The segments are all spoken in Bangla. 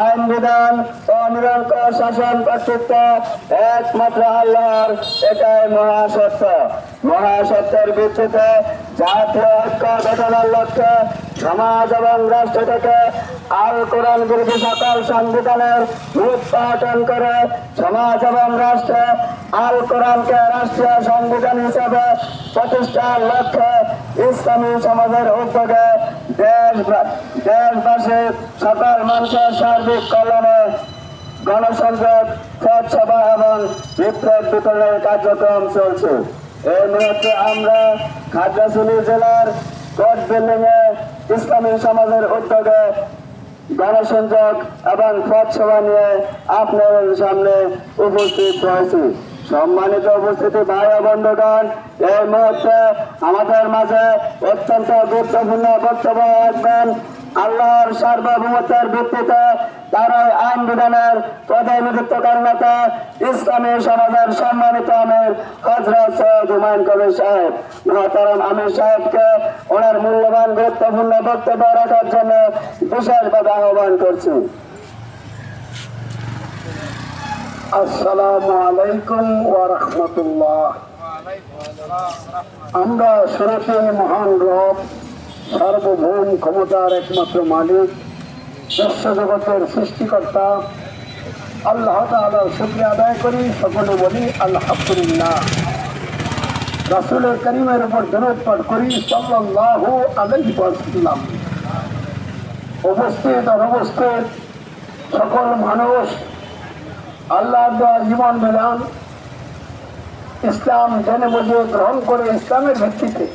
আইন বিধান ও নিরঙ্কুশ শাসন কর্তৃত্ব একমাত্র আল্লাহর, এটাই মহাসত্য। মহাসত্যের ভিত্তিতে জাতীয় ঐক্য গঠনের লক্ষ্যে সমাজ এবং রাষ্ট্র থেকে আল কোরআন বিরোধী সকল সংবিধানের উৎপাদন করে সমাজ এবং রাষ্ট্রে আল কোরআনকে রাষ্ট্রীয় সংবিধান হিসেবে প্রতিষ্ঠার লক্ষ্যে ইসলামী সমাজের উদ্যোগে দেশবাসীর সকল মানুষের সার্বিক কল্যাণে গণসংযোগ, সভা এবং বিপ্লব বিতরণের কার্যক্রম চলছে। এই মুহূর্তে আমরা খাগড়াছড়ি জেলার কোর্ট বিল্ডিং এ ইসলামী সমাজের উদ্যোগে গণসংযোগ এবং সভা নিয়ে আপনাদের সামনে উপস্থিত হয়েছি। সম্মানিত উপস্থিতি ভাই ও বন্ধুগণ, এই মুহূর্তে আমাদের মাঝে অত্যন্ত গুরুত্বপূর্ণ বক্তব্য রাখবেন আল্লাহর সার্বভৌমত্বের ভিত্তিতে তারাই আইন বিধানের প্রতিনিধিত্বকারীতা ইসলামী সমাজের সম্মানিত আমির হযরত সৈয়দ হুমায়ুন কবির সাহেব। মহতারাম আমির সাহেবকে ওনার মূল্যবান গুরুত্বপূর্ণ বক্তব্য রাখার জন্য বিশেষভাবে আহ্বান করছি। আসসালামু আলাইকুম ওয়া রাহমাতুল্লাহ। আমরা সনাতনী মহান রব, সার্বভৌম ক্ষমতার একমাত্র মালিক, বিশ্বজগতের সৃষ্টিকর্তা আল্লাহ তাআলার শুকরিয়া আদায় করি, সকলে বলি আলহামদুলিল্লাহ। রাসূল করিমের উপর দরুদ পাঠ করি সাল্লাল্লাহু আলাইহি ওয়াসাল্লাম। উপস্থিত অনুপস্থিত সকল মানুষ, আল্লাহ দেওয়া জীবন বিধান ইসলাম জেনে বুঝে গ্রহণ করে ইসলামের ভিত্তিতে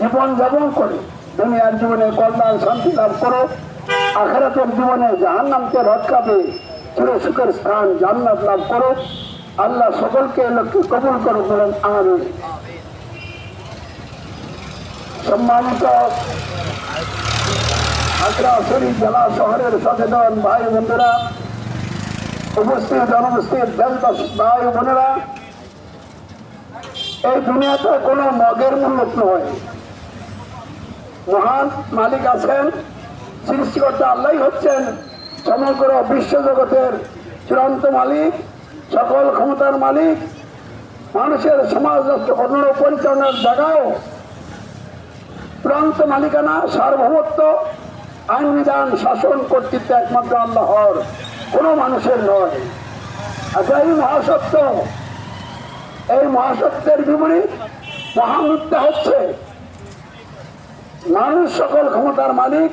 জীবন যাপন করে দুনিয়ার জীবনে কল্যাণ শান্তি লাভ করো, আখিরাতের জীবনে জাহান্নামকে রক্ষা পেয়ে চিরসুখের স্থান জান্নাত লাভ করো। আল্লাহ সকলকে লক্ষ্যে কবুল করে বলেন আমিন। সম্মানিত খাগড়াছড়ি জেলা শহরের সচেতন ভাই বন্ধুরা, উপস্থিত অনুপস্থিত দেশবাসী ভাই বোনেরা, এই দুনিয়াতে কোনো মগের মূল্য নয়। মহান মালিক আছেন, সৃষ্টিকর্তা আল্লাহ হচ্ছেন সমগ্র বিশ্বজগতের চূড়ান্ত মালিক, সকল ক্ষমতার মালিক। মানুষের সমাজ রাষ্ট্র গঠন পরিচালনার জায়গাও চূড়ান্ত মালিকানা, সার্বভৌমত্ব, আইন বিধান, শাসন কর্তৃত্ব একমাত্র আল্লাহর, কোনো মানুষের নয়। আচ্ছা, এই মহাসত্য, এই মহাসত্যের বিপরীত মহামিথ্যা হচ্ছে মানুষ সকল ক্ষমতার মালিক,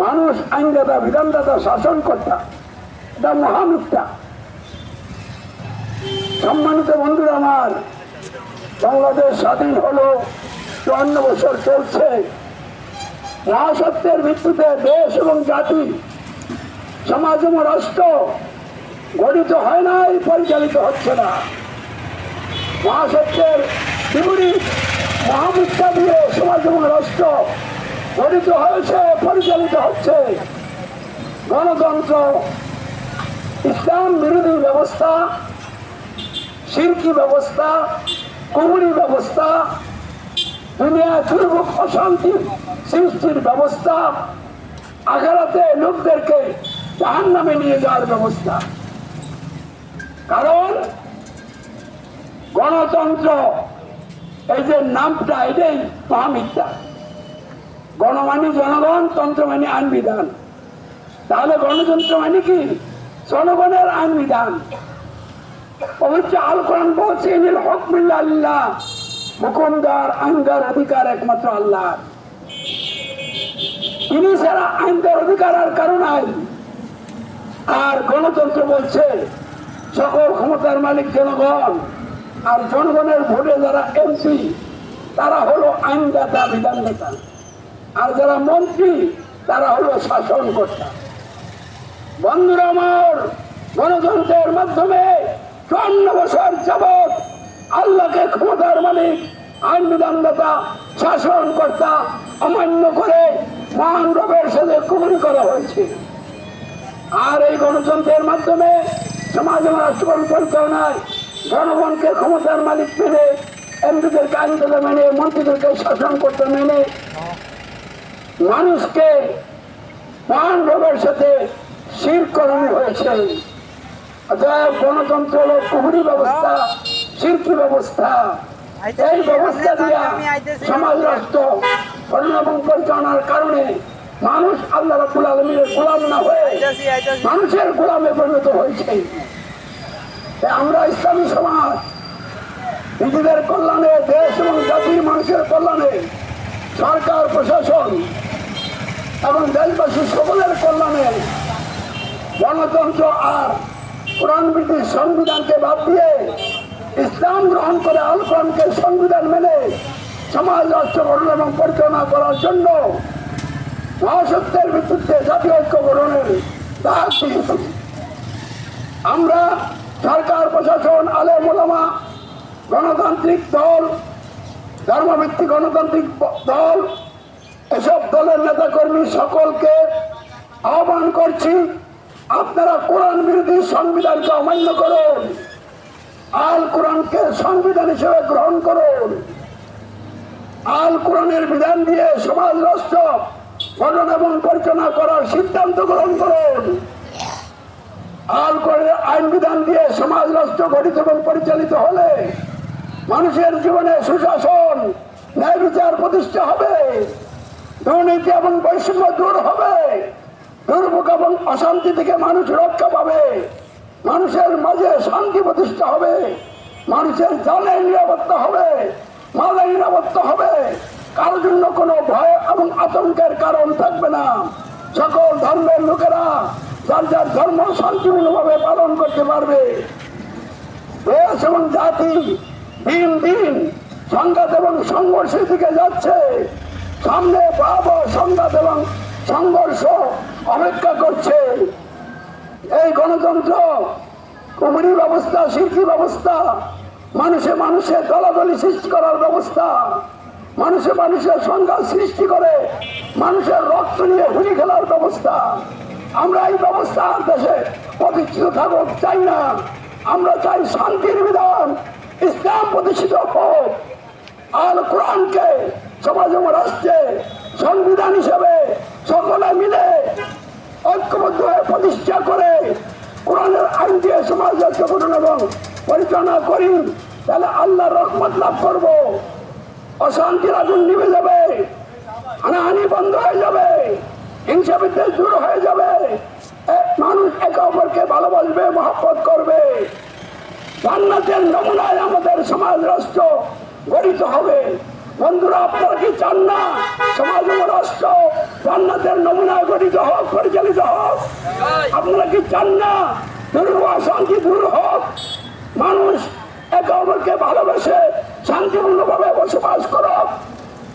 মানুষ আইনদাতা, বিধানদাতা, শাসনকর্তা, এটা মহামিথ্যা। সম্মানিত বন্ধুরা আমার, বাংলাদেশ স্বাধীন হলো 54 বছর চলছে। মহাসত্যের ভিত্তিতে দেশ এবং জাতি, সমাজ এবং রাষ্ট্র গঠিত হয় নাই, পরিচালিত হচ্ছে না। মহাসত্যের বিপরীত মহামিথ্যা দিয়ে সমাজ এবং রাষ্ট্র গঠিত হয়েছে, পরিচালিত হচ্ছে। গণতন্ত্র, ইসলাম বিরোধী ব্যবস্থা, শিরকি ব্যবস্থা, কুফরি ব্যবস্থা, দুনিয়া দুর্ভোগ অশান্তি সৃষ্টির ব্যবস্থা, আখিরাতে লোকদেরকে জাহান্নামে নিয়ে যাওয়ার ব্যবস্থা। কারণ গণতন্ত্র, এই যে নামটা, এটাই মহামিথ্যা। গণ মানে জনগণ, তন্ত্র মানে আইন বিধান। তাহলে গণতন্ত্র মানে কি? জনগণের আইন বিধান। পবিত্র আল কোরআন বলছে ইনিল হুকমু ইল্লা লিল্লাহ, হুকুম দেওয়ার, আইন দেওয়ার অধিকার একমাত্র আল্লাহ। তিনি ছাড়া আইন দেওয়ার অধিকার আর কারো নাই। আর গণতন্ত্র বলছে সকল ক্ষমতার মালিক জনগণ, আর জনগণের ভোটে যারা এমপি তারা হলো আইনদাতা, বিধানদাতা, আর যারা মন্ত্রী তারা হলো শাসনকর্তা। বন্ধুরা আমার, গণতন্ত্রের মাধ্যমে 54 বছর যাবৎ আল্লাহকে ক্ষমতার মালিক, আইন বিধানদাতা, শাসনকর্তা অমান্য করে মহান রবের সাথে কুফরি করা হয়েছে। আর এই গণতন্ত্রের মাধ্যমে সমাজ এবং রাষ্ট্র পরিচালনায় জনগণকে ক্ষমতার মালিক মেনে, এমপিদেরকে আইনদাতা মেনে, মন্ত্রীদেরকে শাসন করতে মেনে মানুষকে মহান রবের সাথে শিরকরণ হয়েছে। অতএব গণতন্ত্র হলো কুহুরি ব্যবস্থা, শিরকি ব্যবস্থা। এই ব্যবস্থা দিয়া সমাজ রাষ্ট্র গঠন এবং পরিচালনার কারণে মানুষ আল্লাহ রাব্বুল আলামিনের গোলাম না হয়ে মানুষের গোলামে পরিণত হয়েছে। তাই আমরা ইসলামী সমাজ নিজেদের কল্যাণে, দেশ এবং জাতির মানুষের কল্যাণে, সরকার প্রশাসন এবং দেশবাসী সকলের কল্যাণে গণতন্ত্র আর কোরআন ভিত্তিক সংবিধানকে বাদ দিয়ে ইসলাম গ্রহণ করে আল কোরআনকে সংবিধান মেনে সমাজ রাষ্ট্র গঠন এবং পরিচালনা করার জন্য মহাসত্যের ভিত্তিতে জাতীয় ঐক্য গঠনের ডাক দিয়েছি। আমরা সরকার প্রশাসন, আলেম ওলামা, গণতান্ত্রিক দল, ধর্মভিত্তিক গণতান্ত্রিক দল, এসব দলের নেতাকর্মী সকলকে আহ্বান করছি, আপনারা কোরআন বিরোধী সংবিধানকে অমান্য করুন, আল কোরআনকে সংবিধান হিসেবে গ্রহণ করুন, আল কোরআনের বিধান দিয়ে সমাজ রাষ্ট্র গঠন এবং পরিচালনা করার সিদ্ধান্ত গ্রহণ করুন। আল কোরআনের আইন বিধান দিয়ে সমাজ রাষ্ট্র গঠিত এবং পরিচালিত হলে মানুষের জীবনে সুশাসন, ন্যায় বিচার প্রতিষ্ঠা হবে, দুর্নীতি এবং বৈষম্য দূর হবে, দুর্ভোগ এবং অশান্তি থেকে মানুষ রক্ষা পাবে, মানুষের মাঝে শান্তি প্রতিষ্ঠা হবে, মানুষের জানের নিরাপত্তা হবে, মালের নিরাপত্তা হবে, কারোর জন্য কোনো ভয় এবং আতঙ্কের কারণ থাকবে না। সকল ধর্মের লোকেরা যার যার ধর্ম শান্তিপূর্ণভাবে পালন করতে পারবে। দেশ এবং জাতি দিন দিন সংঘাত এবং সংঘর্ষের দিকে যাচ্ছে, সামনে ভয়াবহ সংঘাত এবং সংঘর্ষ অপেক্ষা করছে। এই গণতন্ত্র কুহুরি ব্যবস্থা, শিরকি ব্যবস্থা, মানুষে মানুষে দলাদলি সৃষ্টি করার ব্যবস্থা, মানুষে মানুষের সংঘাত সৃষ্টি করে মানুষের রক্ত নিয়ে হুড়ি খেলার ব্যবস্থা। আমরা এই ব্যবস্থা দেশে প্রতিষ্ঠিত থাকুক চাই না। আমরা চাই শান্তির বিধান, ইসলাম প্রতিষ্ঠিত হোক, আল কোরআনকে সমাজ এবং রাষ্ট্রে সংবিধান হিসেবে সকলে মিলে ঐক্যবদ্ধ হয়ে প্রতিষ্ঠা করে কোরআনের আইন দিয়ে সমাজ রাষ্ট্র গঠন এবং পরিচালনা করি, তাহলে আল্লাহর রহমত লাভ করব, অশান্তির আগুন নিভে যাবে, হানাহানি বন্ধ হয়ে যাবে, হিংসা বিদ্বেষ দূর হয়ে যাবে, মানুষ একে অপরকে ভালোবাসবে, মহব্বত করবে। জান্নাতের নমুনায় আমাদের সমাজ রাষ্ট্র গঠিত হবে। বন্ধুরা, আপনারা কি চান না সমাজ ও রাষ্ট্র জান্নাতের নমুনায় গঠিত হোক, পরিচালিত হোক? আপনারা কি চান না দুর্ভোগ অশান্তি দূর হোক, মানুষ একে অপরকে ভালোবেসে শান্তিপূর্ণভাবে বসবাস করুক?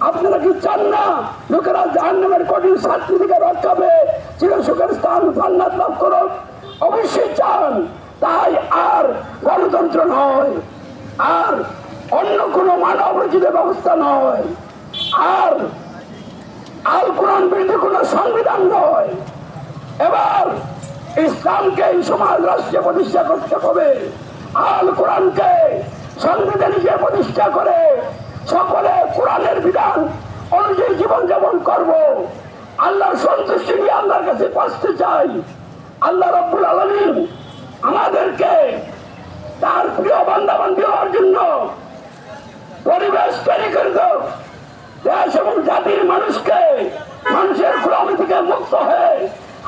আপনারা কি চান না লোকেরা জাহান্নামের কঠিন শাস্তি থেকে রক্ষা পেয়ে চিরসুখের স্থান জান্নাত লাভ করুক? অবশ্যই চান। তাই আর গণতন্ত্র নয়, আর অন্য কোনো মানব রচিত ব্যবস্থা নয়, আর আল কোরআন বিরোধী কোনো সংবিধান নয়। এবার ইসলামকে এই সমাজ রাষ্ট্রে প্রতিষ্ঠা করতে হবে, আল কোরআনকে সংবিধান হিসেবে প্রতিষ্ঠা করে সকলে কোরআনের বিধান অনুযায়ী জীবনযাপন করব। আল্লাহর সন্তুষ্টি নিয়ে আল্লাহর কাছে পৌঁছতে চাই। আল্লাহ রাব্বুল আলামিন আমাদেরকে তার প্রিয় বান্দাবান্দি হওয়ার জন্য পরিবেশ তৈরি করে দাও। দেশ এবং জাতির মানুষকে মানুষের গোলামি থেকে মুক্ত হয়ে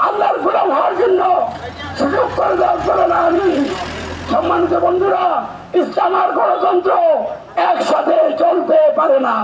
আল্লাহর গোলাম হওয়ার জন্য সুযোগ করে দেওয়ার জন্য আমি। সম্মানিত বন্ধুরা, ইসলাম আর গণতন্ত্র একসাথে চলতে পারে না।